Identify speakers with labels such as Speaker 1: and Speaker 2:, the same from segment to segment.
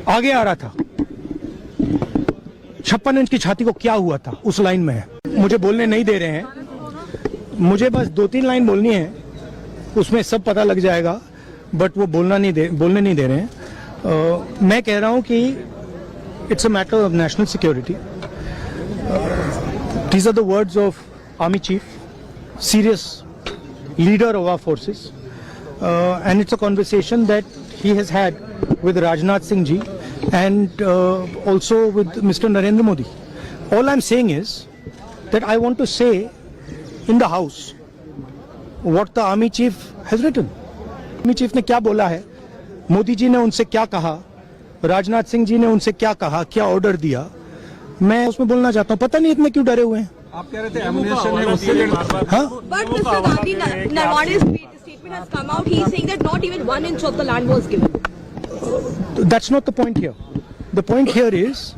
Speaker 1: आगे आ रहा था, 56 इंच की छाती को क्या हुआ था उस लाइन में है। मुझे बोलने नहीं दे रहे हैं, मुझे बस 2-3 लाइन बोलनी है, उसमें सब पता लग जाएगा, बट वो बोलने नहीं दे रहे हैं। मैं कह रहा हूं कि it's a matter of national security. These are the words of army chief, serious leader of our forces, and it's a conversation that he has had with Rajnath Singh ji and also with Mr. Narendra Modi. All I'm saying is that I want to say in the house what the army chief has written. Army chief ने क्या बोला है, मोदी जी ने उनसे क्या कहा, राजनाथ सिंह जी ने उनसे क्या कहा, क्या ऑर्डर दिया, मैं उसमें बोलना चाहता हूँ। पता नहीं इतने क्यों डरे हुए हैं। आप कह रहे थे एमुनेशन है उससे, हाँ? But Mr. Gandhi, Narwade's statement has come out. He is saying that not even 1 inch of the land was given. That's not the point here. The point here is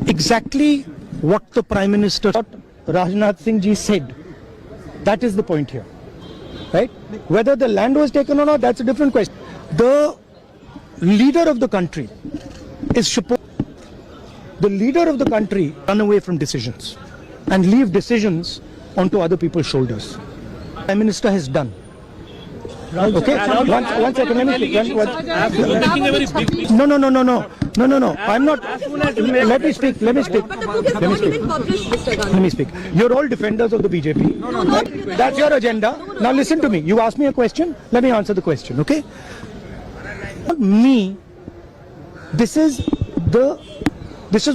Speaker 1: exactly what the Prime Minister, Rajnath Singh ji said. That is the point here, right? Whether the land was taken or not, that's a different question. The leader of the country is supposed. The leader of the country run away from decisions and leave decisions onto other people's shoulders. Prime Minister has done. Okay, one second, let me speak. No. I'm not. Let me speak. Let me speak. You're all defenders of the BJP. That's your agenda. Now listen to me. You asked me a question. Let me answer the question. Okay. Me. This is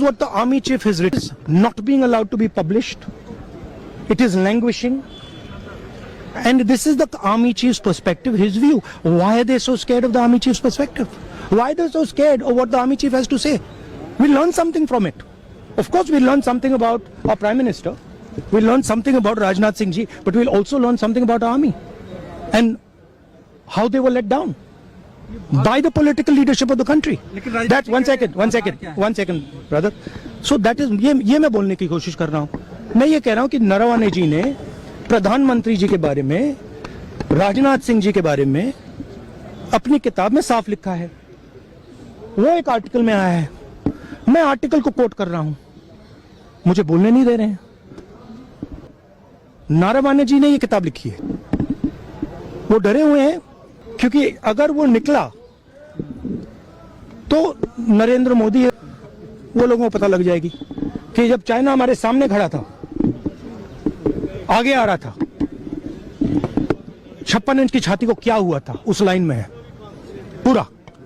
Speaker 1: what the army chief has written. It's not being allowed to be published. It is languishing. And this is the army chief's perspective, his view. Why are they so scared of the army chief's perspective? Why are they so scared of what the army chief has to say? We'll learn something from it. Of course, we'll learn something about our Prime Minister. We'll learn something about Rajnath Singh ji. But we'll also learn something about our army. And how they were let down. By the political leadership of the country. That's one second, brother. So that is, ये मैं बोलने की कोशिश कर रहा हूँ. मैं ये कह रहा हूँ कि नरवणे जी ने प्रधानमंत्री जी के बारे में, राजनाथ सिंह जी के बारे में अपनी किताब में साफ लिखा है. वो एक आर्टिकल में आया है. मैं आर्टिकल को कोट कर रहा हूं, मुझे बोलने नहीं दे रहे हैं. नरवणे जी ने ये किताब लिखी है. वो डरे हुए हैं क्योंकि अगर वो निकला तो नरेंद्र मोदी, वो लोगों को पता लग जाएगी कि जब चाइना हमारे सामने खड़ा था, आगे आ रहा था, 56 इंच की छाती को क्या हुआ था उस लाइन में है पूरा.